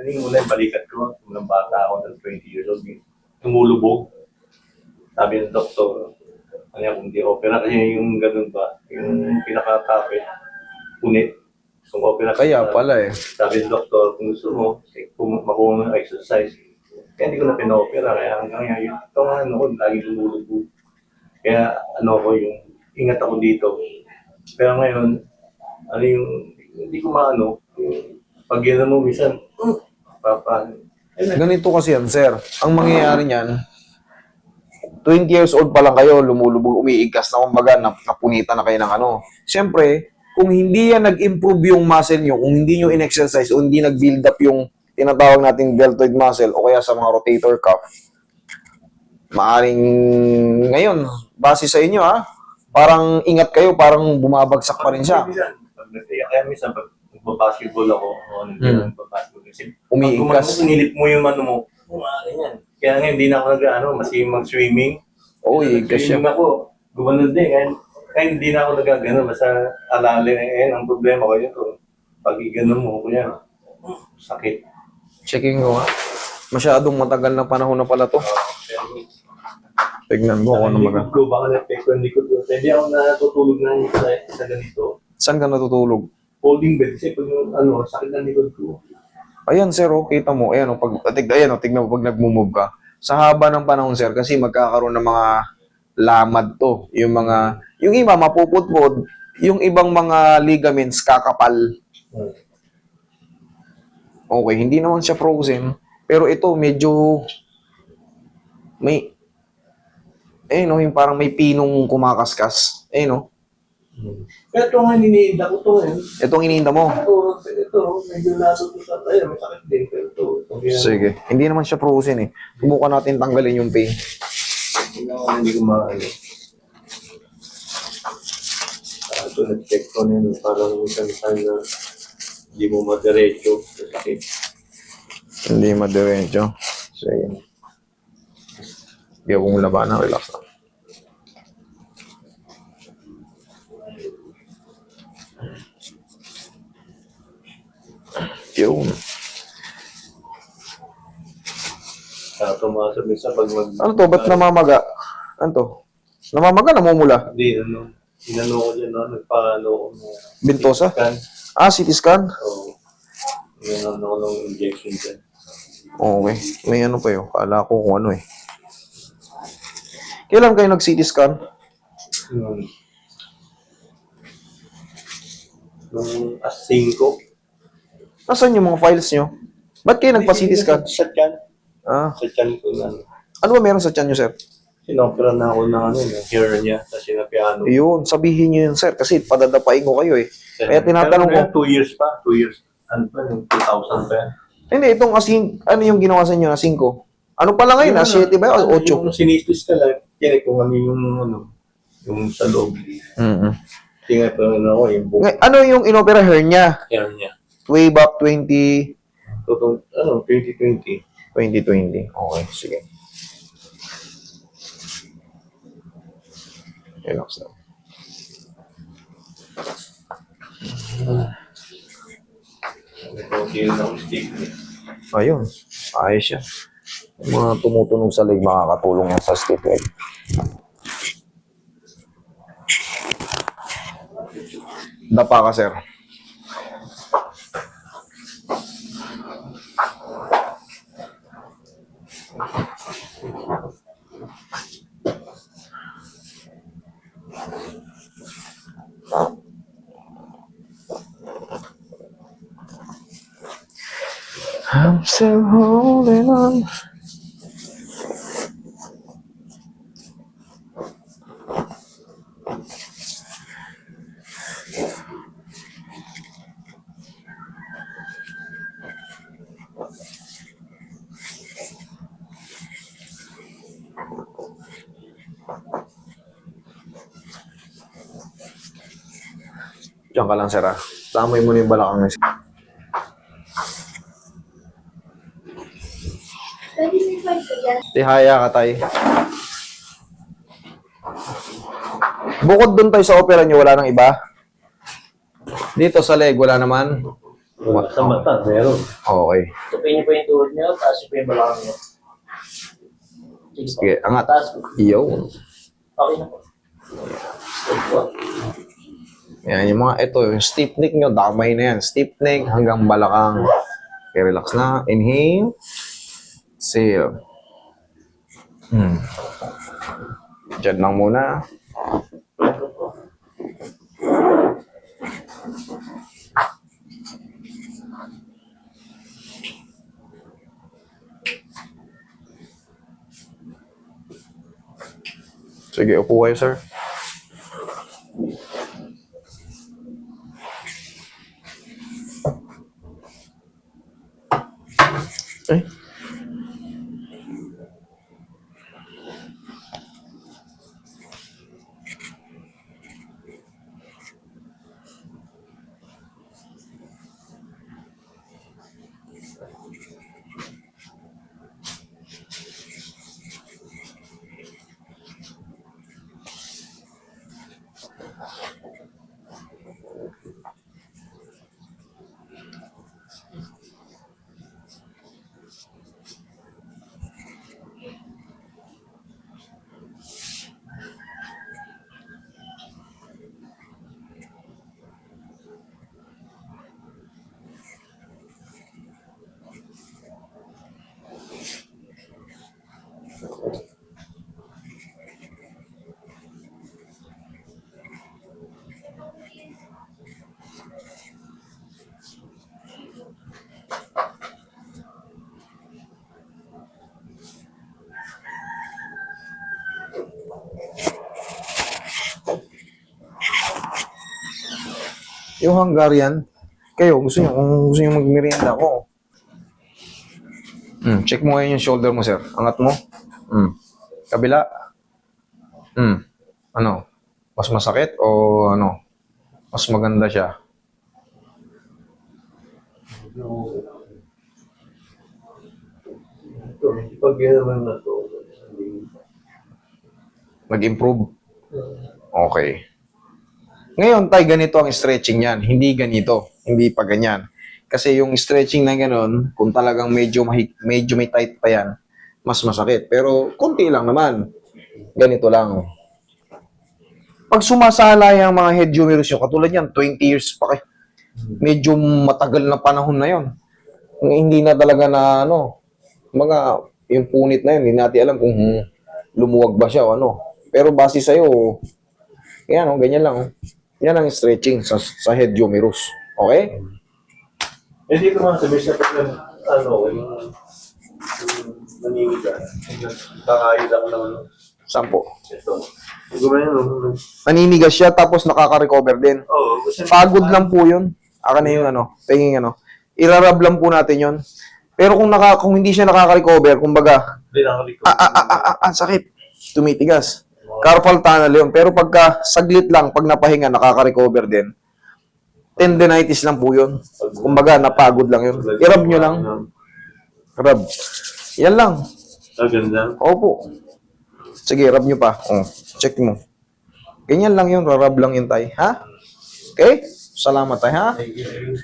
Kanina muna yung balikat ko, nung bata ako ng 20 years old, tumulubog. Sabi ng doktor, kanya kung di opera, kasi yung ganun ba, yung pinaka-kapit, punit. Kung opera Kaya pala eh. sabi ng doktor, kung gusto mo, makuha ng exercise. Kaya hindi ko na pina-opera, kaya hanggang ngayon, ito nga ano ko, lagi tumulubog. Kaya ano ko, yung ingat ako dito. Pero ngayon, ano yung, hindi ko maano, pag yun mo, minsan, Ganito kasi yan, sir. Ang mangyayari niyan, 20 years old pa lang kayo, lumulubog, umiigkas na kumbaga, napunitan na kayo ng ano. Siyempre, kung hindi yan nag-improve yung muscle nyo, kung hindi nyo in-exercise o hindi nag-build up yung tinatawag nating deltoid muscle o kaya sa mga rotator cuff, maaring ngayon, base sa inyo ha, parang ingat kayo, parang bumabagsak pa rin siya. Kaya minsan, pag nagbabasketball ako, nagbabasketball kasi, Umiigkas. pag sinilip mo yung ano mo, ganyan. Kaya ngayon, hindi na ako maski mag-swimming. Oo, iigkas siya. Nag-swimming ako, gumanod din. Kaya hindi na ako nagagano, basta alali na yan. Ang problema ko yun, pag igano mo, kuya, sakit. Checking ko ha. Masyadong matagal na panahon na pala to. Tignan mo kung ano maga. Baka na-epekto ang likod ko. Hindi ako natutulog na sa ganito. Saan ka natutulog? Holding bed. Kasi pag sakit ng likod ko. Ayan sir, oh, kita mo. Ayan, oh, tignan mo pag nagmo-move ka. Sa haba ng panahon sir, kasi magkakaroon ng mga lamad to. Yung iba mapuputpod, yung ibang mga ligaments kakapal. Okay, hindi naman siya frozen. Pero ito, medyo may, no, yung parang may pinong kumakaskas. No. Kaya ito nga niniinda ko to eh. Itong iniinda mo. Ito, medyo natuto sa tayo. May sakit din. Pero ito. Sige. Hindi naman siya frozen eh. Subukan natin tanggalin yung pain. Hindi ko maano. Ito, nag-check ko na yun. Parang minsan na hindi mo madiretso. Sakit. Hindi madiretso. Sige. Hindi akong labanan. Relax na. Yun. Tumasok minsan pag Ano to? Ba't namamaga? Ano to? Namamaga, namumula? Hindi, inano ko dyan, nagpaano ko. Bintosa? Scan. CT scan? Oo. Inano ko ng injection dyan. Okay. May ano pa yun. Kala ko kung ano eh. Kailan kayo nag-CT scan? Nung as-5. Nasaan yung mga files nyo? Ba't kayo nagpa-CT scan? Sa tiyan. Sa tiyan ko na. Ano ba meron sa tiyan nyo, sir? Sinopera na ako ng hair niya sa sinapiano. Yun, sabihin nyo yun, sir. Kasi padadapain ko kayo eh. Kaya tinatanong ko. 2 years pa. 2 years. Ano pa? 2,000 pa yan. Hindi, itong ano yung ginawa sa inyo na 5? Ano pala ngayon? 7 ba? O 8? Yung sinistis ka lang, tiyak kung ano yung sa loob. Tingnan pa rin ako yung buka. Ano yung inopera hernia? Hair niya. Way back 2020. 2020. 2020. Okay, sige. Relax na. Ayun. Ayos siya. Yung mga tumutunog sa leg, makakatulong yan sa stiff leg. Dapa ka, sir. I'm still holding on. Diyan ka lang, sir, ah. Tamoy mo na yung balakang niya. Tihaya ka, tay. Bukod dun tayo sa opera nyo, wala nang iba? Dito sa leg, wala naman? Sa mata, meron. Okay. Tupin niyo po yung tuhod niyo, taas niyo po yung balakang niyo. Sige po. Sige, angat. Taas po. Iyo. Okay na po. Stop po. Yan, yung mga, ito, yung stiff neck nyo, damay na yan. Stiff neck hanggang balakang. Okay, relax na. Inhale. Exhale. Diyan lang muna. Ito po. Sige, upo kayo, sir. Eh? Yung Hungarian, kayo, kung gusto nyo magmerienda ko. Check mo ngayon yung shoulder mo, sir. Angat mo. Kabila. Ano? Mas masakit o ano? Mas maganda siya? Ito, pag ginawa na ito, Nag-improve? Okay. Ngayon, tay, ganito ang stretching yan. Hindi ganito. Hindi pa ganyan. Kasi yung stretching na gano'n, kung talagang medyo may tight pa yan, mas masakit. Pero, konti lang naman. Ganito lang. Pag sumasala yung mga head humerus nyo, katulad yan, 20 years pa kayo. Medyo matagal na panahon na yon. Hindi na talaga na, yung punit na yun, hindi natin alam kung lumuwag ba siya o ano. Pero base sa'yo, yan ganyan lang. Yan ang stretching sa head humerus. Okay? hindi ko mga sabi sa pag yung nangingiga. Kakayod ako naman. Sampo. Ito. Gumaya naman. Naninigas siya tapos nakaka-recover din. Oo. Gusto Pagod lang po yun. Akin na yung tingin Irarab lang po natin yun. Pero kung hindi siya nakaka-recover, kumbaga, Hindi nakalikot. sakit. Tumitigas. Carpal tunnel yun. Pero pagka saglit lang, pag napahinga, nakaka-recover din. Tendinitis lang po yun. Kumbaga, napagod lang yun. I-rub nyo lang. Rub. Yan lang. Ganda. Opo. Sige, rub nyo pa. Check mo. Ganyan lang yun. Rarab lang yun tayo. Ha? Okay? Salamat tayo, ha? Thank you.